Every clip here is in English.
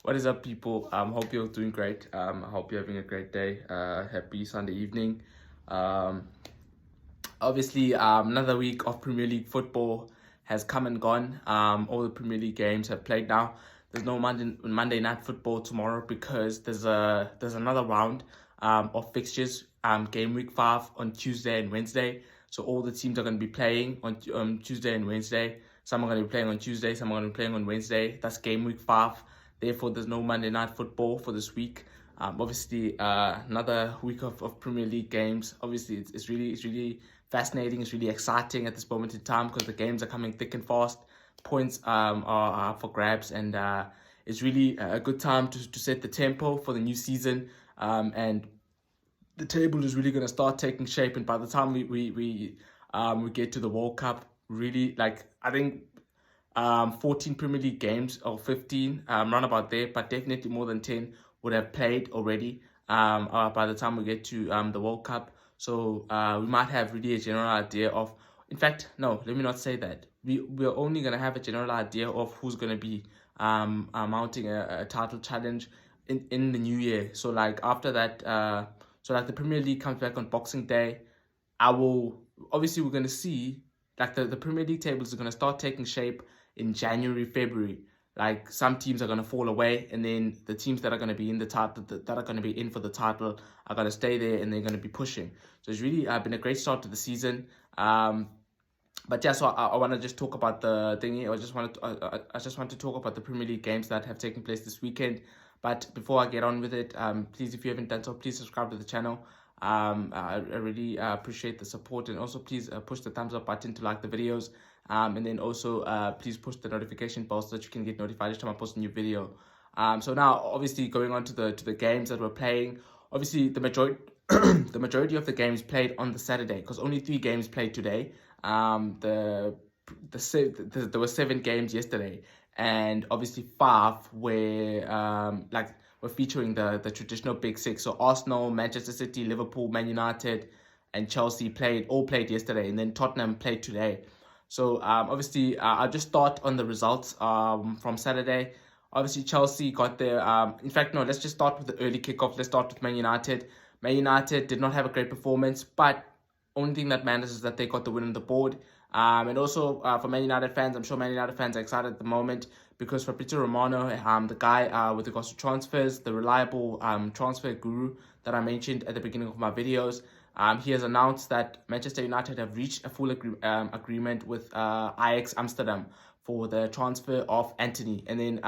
What is up, people? Hope you're doing great. I hope you're having a great day. Happy Sunday evening. Um, Obviously, another week of Premier League football has come and gone. All the Premier League games have played now. There's no Monday night football tomorrow because there's another round of fixtures. Game week 5 on Tuesday and Wednesday. So all the teams are going to be playing on Tuesday and Wednesday. Some are going to be playing on Tuesday. Some are going to be playing on Wednesday. That's game week 5. Therefore, there's no Monday night football for this week. Obviously, another week of Premier League games. Obviously, it's really fascinating. It's really exciting at this moment in time because the games are coming thick and fast. Points are for grabs, and it's really a good time to set the tempo for the new season. And the table is really going to start taking shape. And by the time we get to the World Cup, really, like, I think 14 Premier League games or 15, round about there, but definitely more than 10 would have played already by the time we get to the World Cup. So we might have really a general idea of, in fact, no, let me not say that. We're only going to have a general idea of who's going to be mounting a title challenge in the new year. So like after that, so like the Premier League comes back on Boxing Day, obviously we're going to see like the Premier League tables are going to start taking shape in January, February. Like some teams are going to fall away, and then the teams that are going to be in the title, that are going to be in for the title, are going to stay there, and they're going to be pushing. So it's really been a great start to the season. But yeah, so I want to just talk about the thingy. I just want to talk about the Premier League games that have taken place this weekend. But before I get on with it, please, if you haven't done so, please subscribe to the channel. I really appreciate the support, and also please push the thumbs up button to like the videos. And then also please push the notification bell so that you can get notified each time I post a new video. So now, obviously, going on to the games that we're playing. Obviously, the majority the majority of the games played on the Saturday because only 3 games played today. There were 7 games yesterday, and obviously 5 were featuring the traditional big 6. So Arsenal, Manchester City, Liverpool, Man United, and Chelsea all played yesterday, and then Tottenham played today. So obviously I'll just start on the results from Saturday. Obviously Chelsea got their in fact, no, let's just start with the early kickoff. Let's start with Man United. Man United did not have a great performance, but only thing that matters is that they got the win on the board. And also for Man United fans, I'm sure Man United fans are excited at the moment because Fabrizio Romano, the guy with regards to transfers, the reliable transfer guru that I mentioned at the beginning of my videos, he has announced that Manchester United have reached a full agreement with Ajax Amsterdam for the transfer of Antony. And then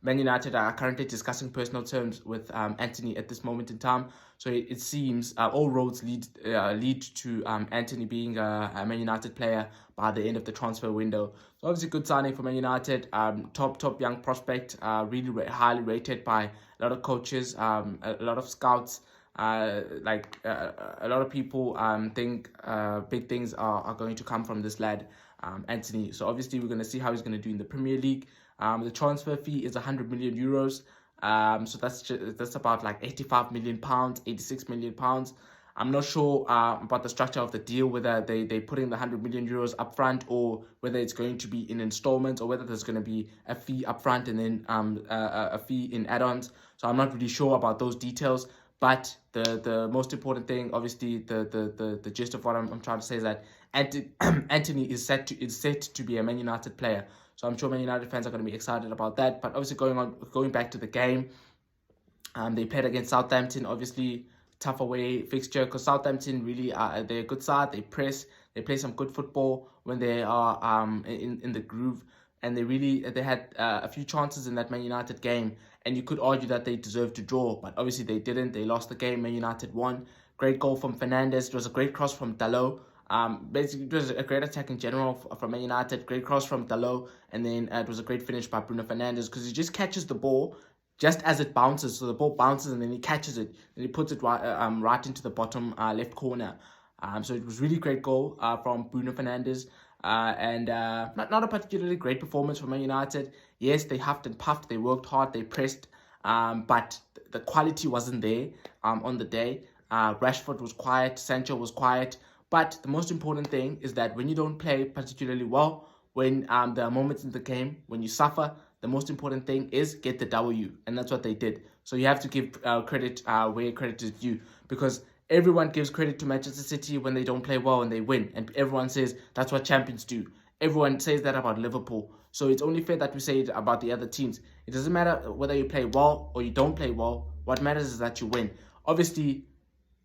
Man United are currently discussing personal terms with Antony at this moment in time. So it seems all roads lead to Antony being a Man United player by the end of the transfer window. So obviously good signing for Man United. Top young prospect, really highly rated by a lot of coaches, a lot of scouts. A lot of people think big things are going to come from this lad, Antony. So obviously we're going to see how he's going to do in the Premier League. The transfer fee is 100 million euros. So that's about like 85 million pounds, 86 million pounds. I'm not sure about the structure of the deal, whether they put in the 100 million euros upfront or whether it's going to be in installments or whether there's going to be a fee upfront and then a fee in add-ons. So I'm not really sure about those details. But the most important thing, obviously, the gist of what I'm trying to say is that Antony is set to be a Man United player. So I'm sure Man United fans are going to be excited about that. But obviously, going back to the game, they played against Southampton. Obviously, tough away fixture because Southampton really they're a good side. They press, they play some good football when they are in the groove. And they had a few chances in that Man United game, and you could argue that they deserved to draw, but obviously they didn't. They lost the game. Man United won. Great goal from Fernandes. It was a great cross from Dalot. Basically, it was a great attack in general from Man United. Great cross from Dalot, and then it was a great finish by Bruno Fernandes because he just catches the ball just as it bounces. So the ball bounces, and then he catches it, and he puts it right into the bottom left corner. So it was really great goal from Bruno Fernandes. And not a particularly great performance from Man United. Yes, they huffed and puffed, they worked hard, they pressed, but the quality wasn't there on the day. Rashford was quiet, Sancho was quiet, but the most important thing is that when you don't play particularly well, when there are moments in the game when you suffer, the most important thing is get the W, and that's what they did. So you have to give credit where credit is due, because everyone gives credit to Manchester City when they don't play well and they win, and everyone says that's what champions do. Everyone says that about Liverpool. So it's only fair that we say it about the other teams. It doesn't matter whether you play well or you don't play well. What matters is that you win. Obviously,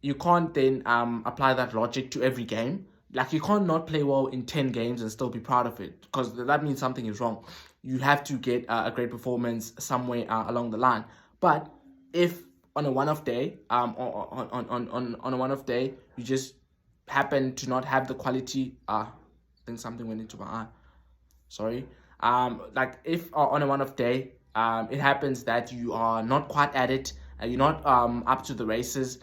you can't then apply that logic to every game. Like, you can't not play well in 10 games and still be proud of it, because that means something is wrong. You have to get a great performance somewhere along the line. But if on a one-off day, on a one-off day, you just happen to not have the quality, I think something went into my eye. Sorry. Like, if on a one-off day, it happens that you are not quite at it, and you're not up to the races,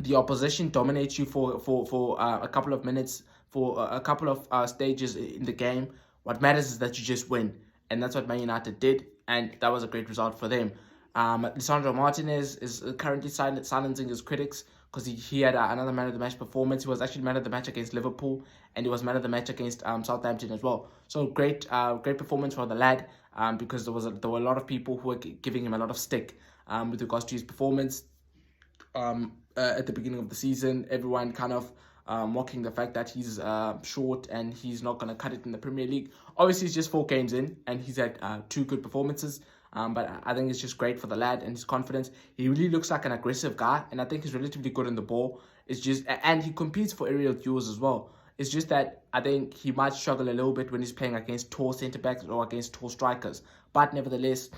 the opposition dominates you for a couple of minutes, for a couple of stages in the game. What matters is that you just win, and that's what Man United did, and that was a great result for them. Lisandro Martinez is currently silencing his critics, because he had another man of the match performance. He was actually man of the match against Liverpool, and he was man of the match against Southampton as well. So great performance for the lad, because there were a lot of people who were giving him a lot of stick with regards to his performance. At the beginning of the season, everyone kind of mocking the fact that he's short and he's not going to cut it in the Premier League. Obviously, he's just 4 games in and he's had 2 good performances. But I think it's just great for the lad and his confidence. He really looks like an aggressive guy, and I think he's relatively good on the ball. It's just, and he competes for aerial duels as well. It's just that I think he might struggle a little bit when he's playing against tall centre-backs or against tall strikers. But nevertheless,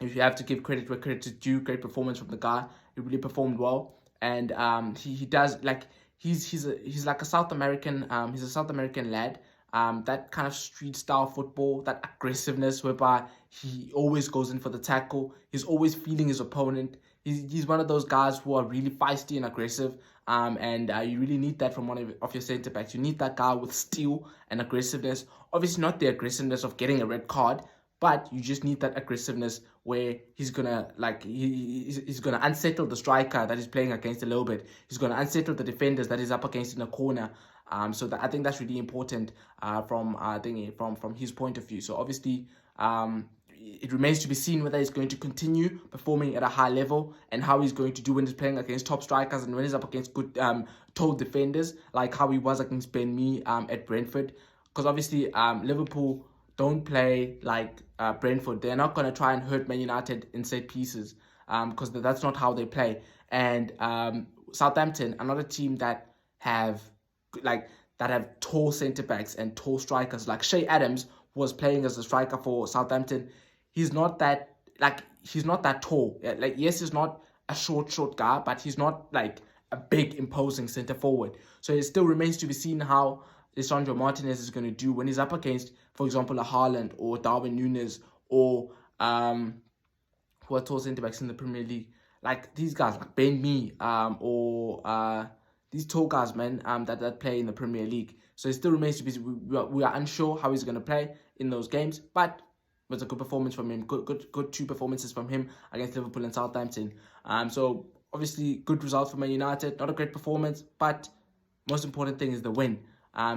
if you have to give credit where credit is due, great performance from the guy. He really performed well, and he does, like, he's like a South American he's a South American lad. That kind of street style football, that aggressiveness whereby he always goes in for the tackle. He's always feeling his opponent. He's one of those guys who are really feisty and aggressive. And you really need that from one of your centre backs. You need that guy with steel and aggressiveness. Obviously, not the aggressiveness of getting a red card, but you just need that aggressiveness where he's gonna, like, he's gonna unsettle the striker that he's playing against a little bit. He's gonna unsettle the defenders that he's up against in a corner. So I think that's really important from his point of view. So obviously, it remains to be seen whether he's going to continue performing at a high level and how he's going to do when he's playing against top strikers and when he's up against good tall defenders, like how he was against Ben Mee at Brentford. Because obviously, Liverpool don't play like Brentford. They're not going to try and hurt Man United in set pieces, because that's not how they play. And Southampton, another team that have tall centre backs and tall strikers, like Shea Adams was playing as a striker for Southampton. He's not that tall. Like, yes, he's not a short guy, but he's not like a big imposing centre forward. So it still remains to be seen how Lisandro Martinez is going to do when he's up against, for example, a Haaland or Darwin Núñez or who are tall centre backs in the Premier League, like these guys, like Ben Mee or these tall guys, man, that play in the Premier League. So it still remains to be. We are unsure how he's going to play in those games, but it was a good performance from him. Good 2 performances from him against Liverpool and Southampton. So obviously, good result for Man United. Not a great performance, but most important thing is the win.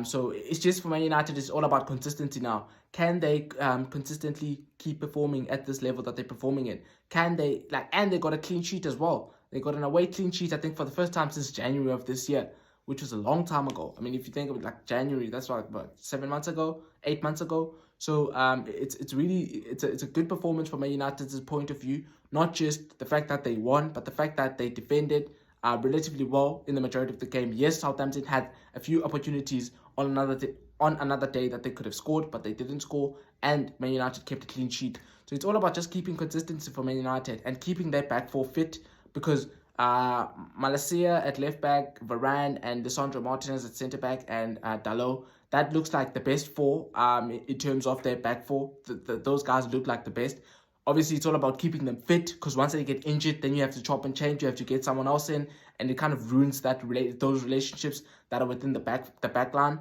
So it's just for Man United, it's all about consistency now. Can they consistently keep performing at this level that they're performing in? Can they, and they got a clean sheet as well. They got an away clean sheet, I think, for the first time since January of this year, which was a long time ago. I mean, if you think of it, like January, that's like, what, 7 months ago, 8 months ago. So it's really a good performance from Man United's point of view. Not just the fact that they won, but the fact that they defended relatively well in the majority of the game. Yes, Southampton had a few opportunities on another day that they could have scored, but they didn't score, and Man United kept a clean sheet. So it's all about just keeping consistency for Man United and keeping their back four fit, because Malacia at left back, Varane and Lisandro Martinez at centre back, and Dalot, that looks like the best 4 in terms of their back 4. Those guys look like the best. Obviously, it's all about keeping them fit, because once they get injured, then you have to chop and change. You have to get someone else in, and it kind of ruins those relationships that are within the back line.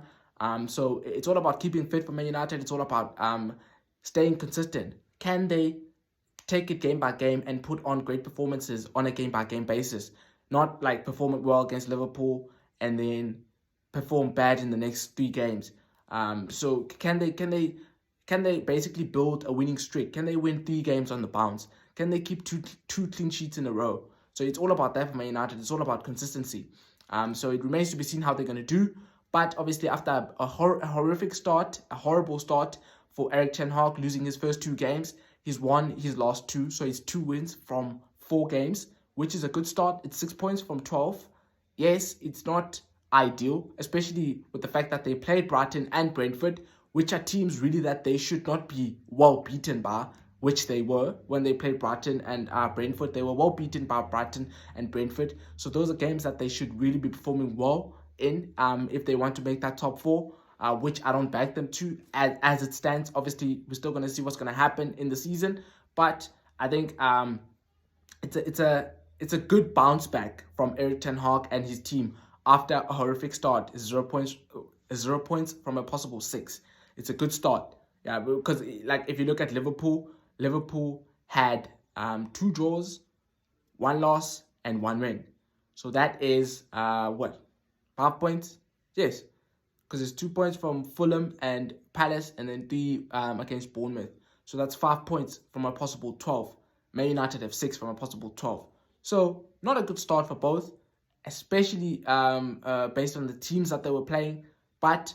So it's all about keeping fit for Man United. It's all about staying consistent. Can they take it game by game and put on great performances on a game by game basis? Not like perform well against Liverpool and then perform bad in the next 3 games. So can they Can they basically build a winning streak? Can they win 3 games on the bounce? Can they keep two clean sheets in a row? So it's all about that for Man United. It's all about consistency. So it remains to be seen how they're going to do. But obviously, after a horrific start, a horrible start for Erik ten Hag, losing his first 2 games, he's won his last 2. So it's 2 wins from 4 games, which is a good start. It's 6 points from 12. Yes, it's not ideal, especially with the fact that they played Brighton and Brentford, which are teams really that they should not be well beaten by, which they were when they played Brighton and Brentford. They were well beaten by Brighton and Brentford. So those are games that they should really be performing well in if they want to make that top 4, which I don't back them to as it stands. Obviously, we're still going to see what's going to happen in the season, but I think it's a good bounce back from Erik ten Hag and his team after a horrific start. 0 points, 0 points from a possible 6. It's a good start. Yeah, because like if you look at Liverpool had 2 draws, 1 loss, and 1 win. So that is 5 points? Yes, because it's 2 points from Fulham and Palace, and then 3 against Bournemouth. So that's 5 points from a possible 12. Man United have 6 from a possible 12. So not a good start for both, especially based on the teams that they were playing. But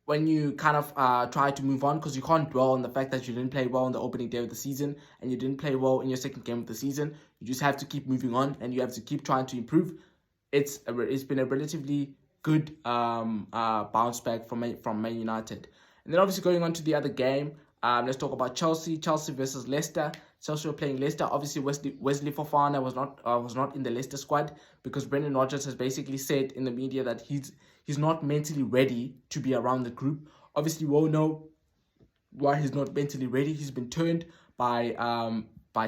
when you kind of try to move on, because you can't dwell on the fact that you didn't play well on the opening day of the season and you didn't play well in your second game of the season, you just have to keep moving on and you have to keep trying to improve. It's been a relatively good bounce back from Man United. And then obviously going on to the other game, let's talk about Chelsea versus Leicester. Chelsea were playing Leicester. Obviously, Wesley Fofana was not in the Leicester squad because Brendan Rodgers has basically said in the media that he's not mentally ready to be around the group. Obviously, we all know why he's not mentally ready. He's been turned by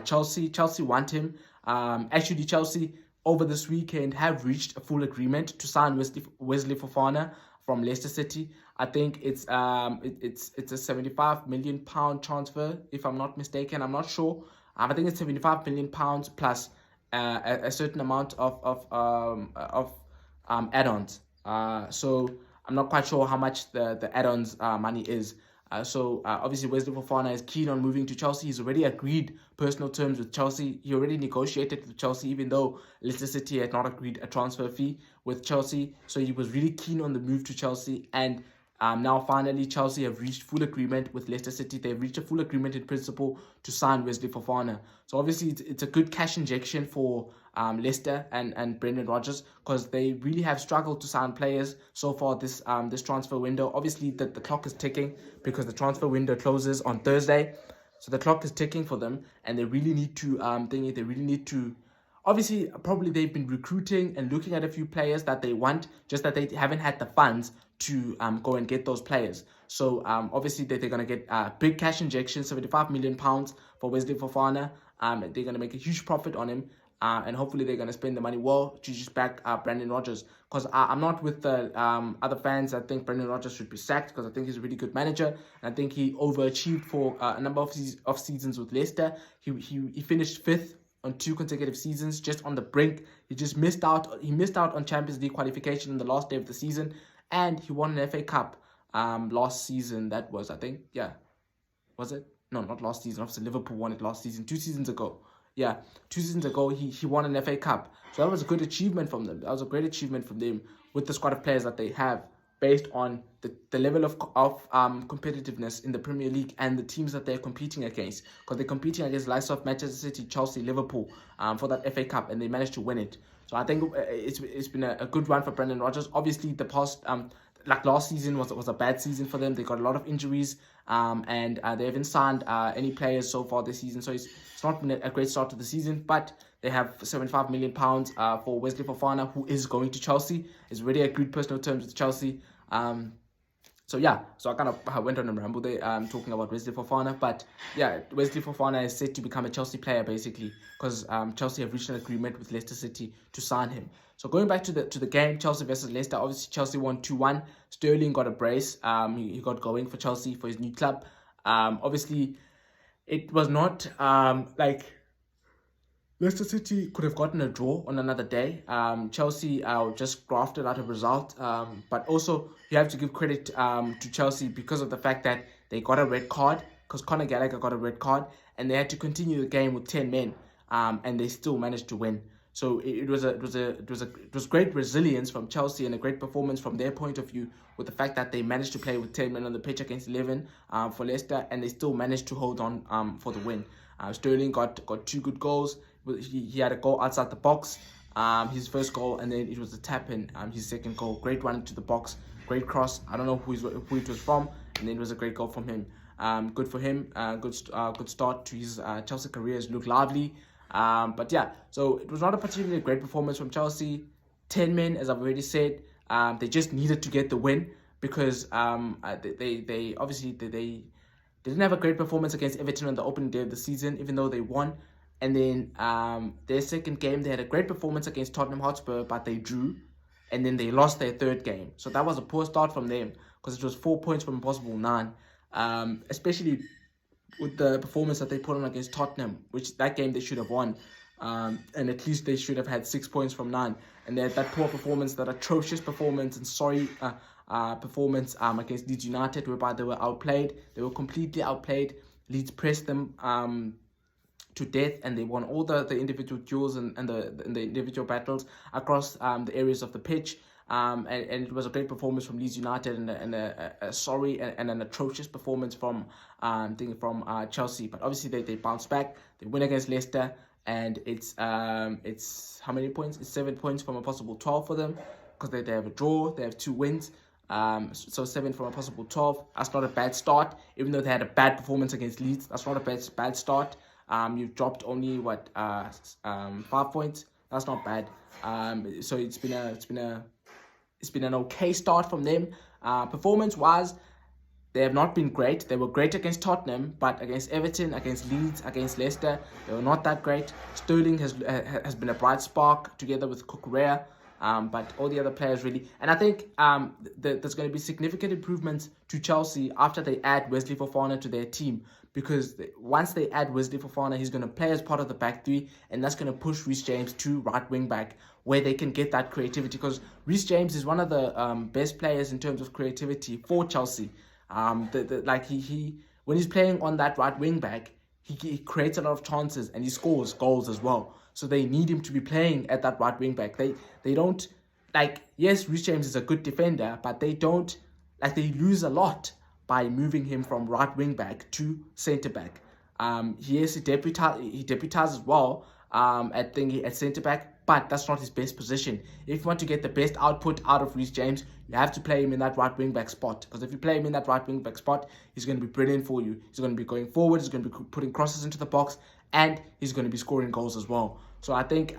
Chelsea. Chelsea want him. Actually, Chelsea over this weekend have reached a full agreement to sign Wesley Fofana from Leicester City. I think it's a 75 million pound transfer, if I'm not mistaken. I'm not sure. I think it's 75 million pounds plus a certain amount of add-ons. So I'm not quite sure how much the add-ons money is. Obviously Wesley Fofana is keen on moving to Chelsea. He's already agreed personal terms with Chelsea. He already negotiated with Chelsea, even though Leicester City had not agreed a transfer fee with Chelsea. So he was really keen on the move to Chelsea. And now finally Chelsea have reached full agreement with Leicester City. They've reached a full agreement in principle to sign Wesley Fofana. So obviously it's a good cash injection for Leicester and Brendan Rodgers, because they really have struggled to sign players so far this transfer window. Obviously the clock is ticking because the transfer window closes on Thursday. So the clock is ticking for them, and they really need to obviously, probably they've been recruiting and looking at a few players that they want, just that they haven't had the funds to go and get those players. So obviously they're going to get big cash injection, 75 million pounds for Wesley Fofana. They're going to make a huge profit on him. And hopefully they're going to spend the money well to just back Brendan Rodgers. Because I'm not with the other fans that think Brendan Rodgers should be sacked, because I think he's a really good manager. And I think he overachieved for a number of seasons with Leicester. He finished 5th on 2 consecutive seasons, just on the brink. He just missed out. He missed out on Champions League qualification on the last day of the season. And he won an FA Cup last season. That was, I think, yeah. Was it? No, not last season. Obviously, Liverpool won it last season. 2 seasons ago. Yeah, 2 seasons ago, he won an FA Cup. So that was a good achievement from them. That was a great achievement from them with the squad of players that they have, based on the level of competitiveness in the Premier League and the teams that they're competing against. Because they're competing against likes of Manchester City, Chelsea, Liverpool for that FA Cup, and they managed to win it. So I think it's been a good run for Brendan Rodgers. Obviously, the past like last season was a bad season for them. They got a lot of injuries, and they haven't signed any players so far this season. So it's not been a great start to the season, but they have 75 million pounds for Wesley Fofana, who is going to Chelsea. He's already agreed personal terms with Chelsea. So I kind of went on a ramble there talking about Wesley Fofana. But yeah, Wesley Fofana is set to become a Chelsea player, basically, because Chelsea have reached an agreement with Leicester City to sign him. So going back to the game, Chelsea versus Leicester, obviously Chelsea won 2-1. Sterling got a brace. He got going for Chelsea, for his new club. Obviously, it was not like Leicester City could have gotten a draw on another day. Chelsea just grafted out a result. But also, you have to give credit to Chelsea because of the fact that they got a red card because Conor Gallagher got a red card, and they had to continue the game with 10 men, and they still managed to win. So it was great resilience from Chelsea and a great performance from their point of view, with the fact that they managed to play with 10 men on the pitch against 11 for Leicester, and they still managed to hold on for the win. Sterling got 2 good goals. He had a goal outside the box, his first goal, and then it was a tap in, his second goal. Great run into the box, great cross. I don't know who it was from, and then it was a great goal from him. Good for him. Good start to his Chelsea career. He looked lively. But yeah, so it was not a particularly great performance from Chelsea. 10 men, as I've already said. They just needed to get the win because they obviously they didn't have a great performance against Everton on the opening day of the season, even though they won. And then their second game, they had a great performance against Tottenham Hotspur, but they drew. And then they lost their third game. So that was a poor start from them because it was 4 points from a possible 9. Especially with the performance that they put on against Tottenham, which that game they should have won. And at least they should have had 6 points from 9. And they had that poor performance, that atrocious performance and performance against Leeds United, whereby they were outplayed. They were completely outplayed. Leeds pressed them to death, and they won all the individual duels and the individual battles across the areas of the pitch. And it was a great performance from Leeds United and a sorry and an atrocious performance from Chelsea. But obviously they bounced back. They win against Leicester, and it's how many points? It's 7 points from a possible 12 for them, because they have a draw, they have 2 wins. So 7 from a possible 12. That's not a bad start, even though they had a bad performance against Leeds. That's not a bad start. You've dropped only 5 points. That's not bad. So it's been an okay start from them. Performance-wise, they have not been great. They were great against Tottenham, but against Everton, against Leeds, against Leicester, they were not that great. Sterling has been a bright spark together with Cucurella, but all the other players really. And I think there's going to be significant improvements to Chelsea after they add Wesley Fofana to their team, because once they add Wesley Fofana, he's going to play as part of the back three, and that's going to push Reece James to right wing back, where they can get that creativity, because Reece James is one of the best players in terms of creativity for Chelsea. When he's playing on that right wing back, he creates a lot of chances and he scores goals as well. So they need him to be playing at that right wing back. They don't, yes, Reece James is a good defender, but they lose a lot by moving him from right wing back to centre back. He deputizes well at centre back, but that's not his best position. If you want to get the best output out of Reece James, you have to play him in that right wing back spot. Because if you play him in that right wing back spot, he's going to be brilliant for you. He's going to be going forward, he's going to be putting crosses into the box, and he's going to be scoring goals as well. So I think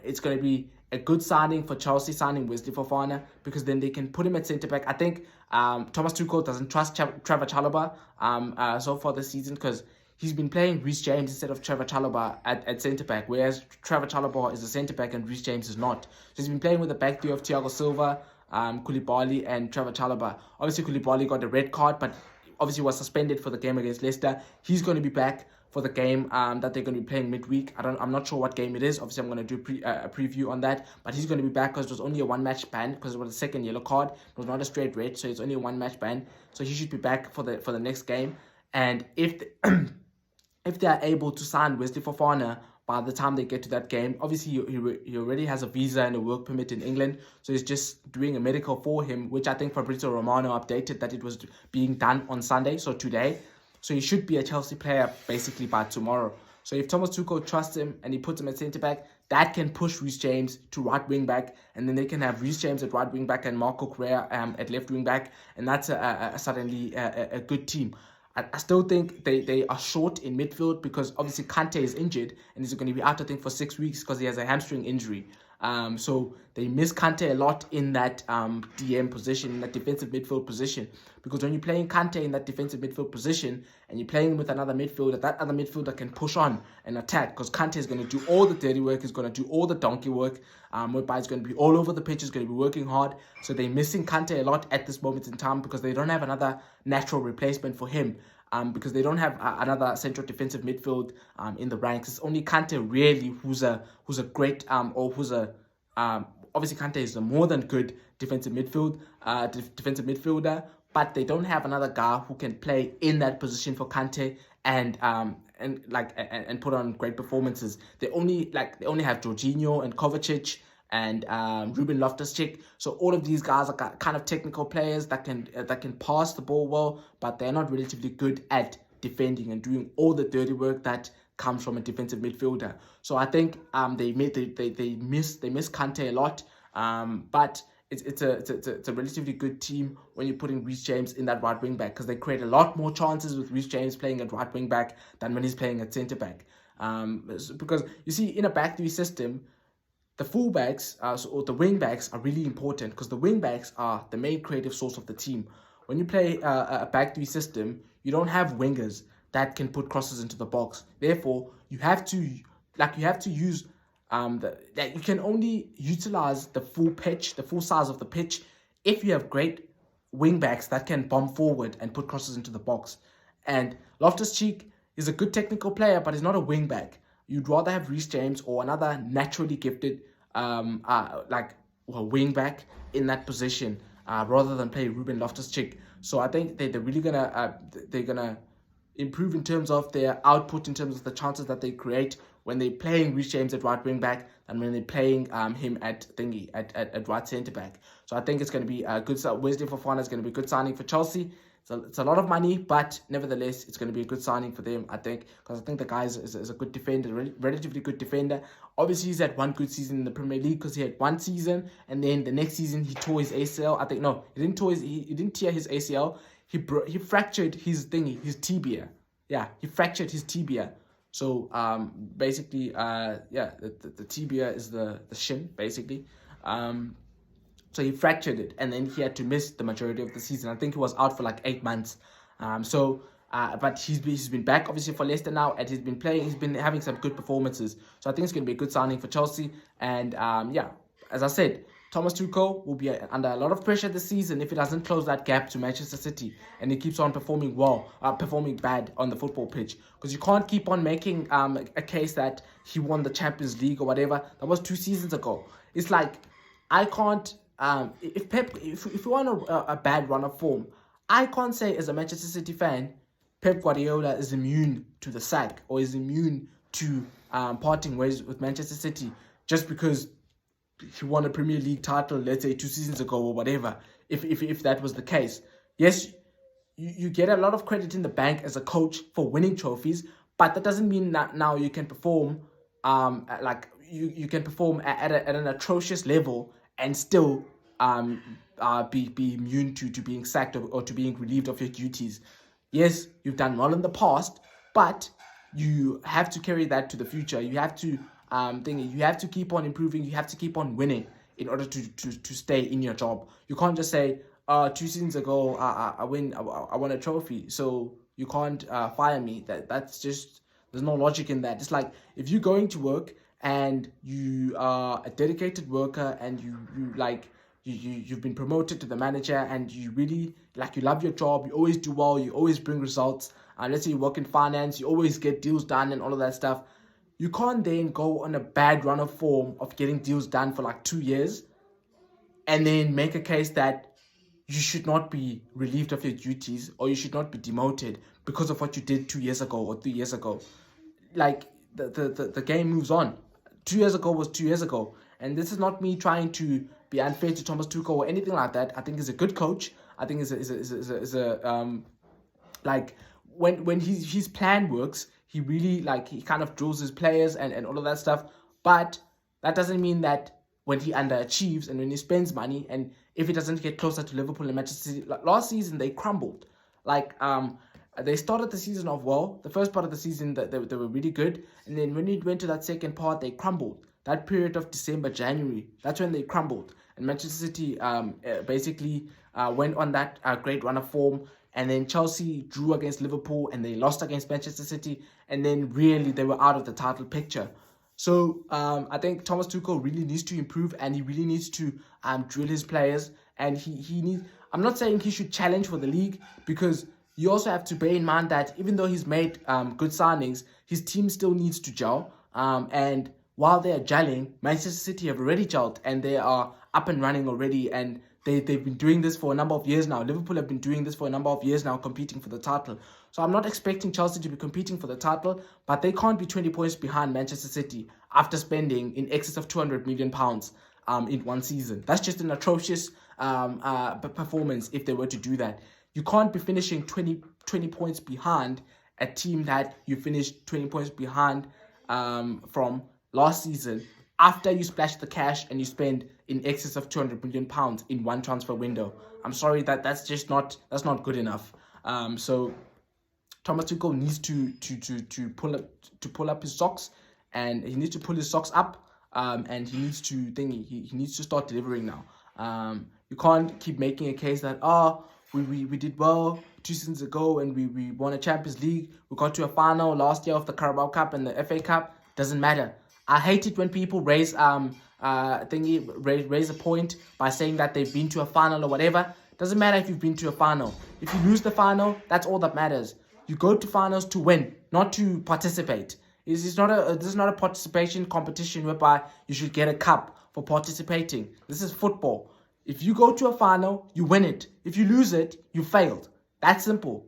it's going to be a good signing for Chelsea, signing Wesley Fofana, because then they can put him at centre back. I think Thomas Tuchel doesn't trust Trevor Chalobah so far this season, because he's been playing Reece James instead of Trevor Chalobah at centre back, whereas Trevor Chalobah is a centre back and Reece James is not. So he's been playing with the back three of Thiago Silva, Koulibaly, and Trevor Chalobah. Obviously, Koulibaly got a red card, but obviously was suspended for the game against Leicester. He's going to be back for the game that they're going to be playing midweek. I'm not sure what game it is. Obviously, I'm going to do a preview on that. But he's going to be back because it was only a one-match ban, because it was a second yellow card. It was not a straight red, so it's only a one-match ban. So he should be back for the next game. And if they are able to sign Wesley Fofana by the time they get to that game, obviously he already has a visa and a work permit in England, so he's just doing a medical for him, which I think Fabrizio Romano updated that it was being done on Sunday, so today. So he should be a Chelsea player basically by tomorrow. So if Thomas Tuchel trusts him and he puts him at centre back, that can push Reece James to right wing back, and then they can have Reece James at right wing back and Marco Correa at left wing back, and that's suddenly a good team. I still think they are short in midfield, because obviously Kante is injured and he's going to be out, I think, for 6 weeks because he has a hamstring injury. So they miss Kante a lot in that DM position, in that defensive midfield position. Because when you're playing Kante in that defensive midfield position and you're playing with another midfielder, that other midfielder can push on and attack, because Kante is going to do all the dirty work, he's going to do all the donkey work, whereby he's going to be all over the pitch, he's going to be working hard. So they're missing Kante a lot at this moment in time, because they don't have another natural replacement for him. Because they don't have another central defensive midfield in the ranks. It's only Kante really who's a great obviously Kante is a more than good defensive midfielder, but they don't have another guy who can play in that position for Kante and put on great performances. They only have Jorginho and Kovacic and Ruben Loftus-Cheek. So all of these guys are kind of technical players that can pass the ball well, but they're not relatively good at defending and doing all the dirty work that comes from a defensive midfielder. So I think they miss Kante a lot. But it's a relatively good team when you're putting Reece James in that right wing back, because they create a lot more chances with Reece James playing at right wing back than when he's playing at centre back. Because you see, in a back three system, the fullbacks or the wing backs are really important, because the wing backs are the main creative source of the team. When you play a back three system, you don't have wingers that can put crosses into the box. Therefore, you have to use that you can only utilize the full size of the pitch, if you have great wing backs that can bomb forward and put crosses into the box. And Loftus-Cheek is a good technical player, but he's not a wing back. You'd rather have Reece James or another naturally gifted wing back in that position rather than play Ruben Loftus-Cheek. So I think they're really gonna improve in terms of their output, in terms of the chances that they create when they're playing Reece James at right wing back and when they're playing him at right centre back. So I think it's going to be a good. Wesley Fofana is going to be a good signing for Chelsea. It's a lot of money, but nevertheless, it's going to be a good signing for them, I think, because I think the guy is a good defender, relatively good defender. Obviously, he's had one good season in the Premier League, because he had one season, and then the next season he tore his ACL. I think no, he didn't tear his ACL. He fractured his tibia. Yeah, he fractured his tibia. So basically, the tibia is the shin, basically. So he fractured it, and then he had to miss the majority of the season. I think he was out for like 8 months. But he's been back obviously for Leicester now, and he's been playing. He's been having some good performances. So I think it's going to be a good signing for Chelsea. And as I said, Thomas Tuchel will be under a lot of pressure this season if he doesn't close that gap to Manchester City and he keeps on performing bad on the football pitch. Because you can't keep on making a case that he won the Champions League or whatever. That was 2 seasons ago. It's like, I can't. If you want a bad run of form, I can't say as a Manchester City fan, Pep Guardiola is immune to the sack or is immune to parting ways with Manchester City just because he won a Premier League title, let's say 2 seasons ago or whatever. If that was the case, yes, you get a lot of credit in the bank as a coach for winning trophies, but that doesn't mean that now you can perform you can perform at an atrocious level and still be immune to being sacked or to being relieved of your duties. Yes, you've done well in the past, but you have to carry that to the future. You have to you have to keep on improving. You have to keep on winning in order to stay in your job. You can't just say, 2 seasons ago I won a trophy, so you can't fire me. That's just, there's no logic in that. It's like, if you're going to work and you are a dedicated worker and you've been promoted to the manager and you really you love your job, you always do well, you always bring results, let's say you work in finance, you always get deals done and all of that stuff. You can't then go on a bad run of form of getting deals done for 2 years and then make a case that you should not be relieved of your duties or you should not be demoted because of what you did 2 years ago or 3 years ago. The game moves on. 2 years ago was 2 years ago. And this is not me trying to be unfair to Thomas Tuchel or anything like that. I think he's a good coach. I think when his plan works, he really he kind of drills his players and all of that stuff. But that doesn't mean that when he underachieves and when he spends money and if he doesn't get closer to Liverpool and Manchester City. Last season they crumbled. They started the season off well. The first part of the season they were really good, and then when it went to that second part, they crumbled. That period of December, January, that's when they crumbled. And Manchester City basically went on that great run of form. And then Chelsea drew against Liverpool and they lost against Manchester City. And then really they were out of the title picture. So I think Thomas Tuchel really needs to improve and he really needs to drill his players. And he needs, I'm not saying he should challenge for the league, because you also have to bear in mind that even though he's made good signings, his team still needs to gel. And while they are gelling, Manchester City have already gelled and they are up and running already, and They've been doing this for a number of years now. Liverpool have been doing this for a number of years now, competing for the title. So I'm not expecting Chelsea to be competing for the title, but they can't be 20 points behind Manchester City after spending in excess of £200 million in one season. That's just an atrocious performance if they were to do that. You can't be finishing 20 points behind a team that you finished 20 points behind from last season after you splash the cash and you spend in excess of £200 million in one transfer window. I'm sorry, that's not good enough. So Thomas Tuchel needs to pull up his socks, and he needs to pull his socks up, and he needs to start delivering now. You can't keep making a case that we did well 2 seasons ago and we won a Champions League. We got to a final last year of the Carabao Cup and the FA Cup. Doesn't matter. I hate it when people raise a point by saying that they've been to a final or whatever. Doesn't matter if you've been to a final. If you lose the final, that's all that matters. You go to finals to win, not to participate. This is not a participation competition whereby you should get a cup for participating. This is football. If you go to a final, you win it. If you lose it, you failed. That's simple.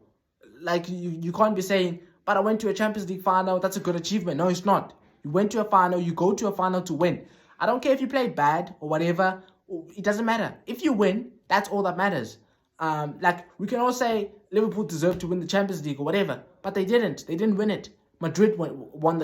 Like, you can't be saying, but I went to a Champions League final, that's a good achievement. No, it's not. You went to a final, you go to a final to win. I don't care if you played bad or whatever. It doesn't matter. If you win, that's all that matters. Like, we can all say Liverpool deserved to win the Champions League or whatever, but they didn't. They didn't win it. Madrid won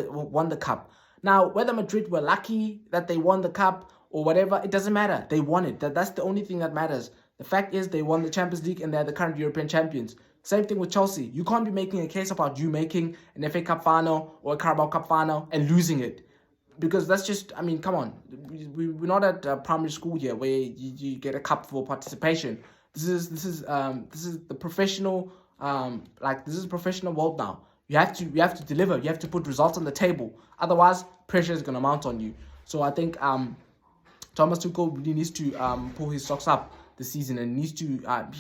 the cup. Now, whether Madrid were lucky that they won the cup or whatever, it doesn't matter. They won it. That's the only thing that matters. The fact is they won the Champions League and they're the current European champions. Same thing with Chelsea. You can't be making a case about you making an FA Cup final or a Carabao Cup final and losing it. Because that's just, I mean, come on. We're not at primary school here where you get a cup for participation. This is the professional, this is professional world now. You have to deliver. You have to put results on the table. Otherwise, pressure is going to mount on you. So I think Thomas Tuchel really needs to pull his socks up this season and he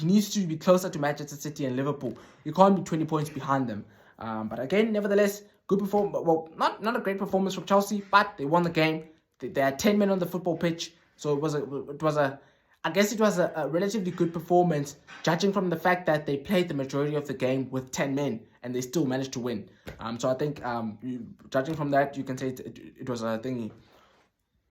needs to be closer to Manchester City and Liverpool. You can't be 20 points behind them. But again, nevertheless, good performance. Well, not a great performance from Chelsea, but they won the game. They had 10 men on the football pitch, so it was a relatively good performance, judging from the fact that they played the majority of the game with 10 men and they still managed to win. So I think, judging from that, you can say it was a thingy.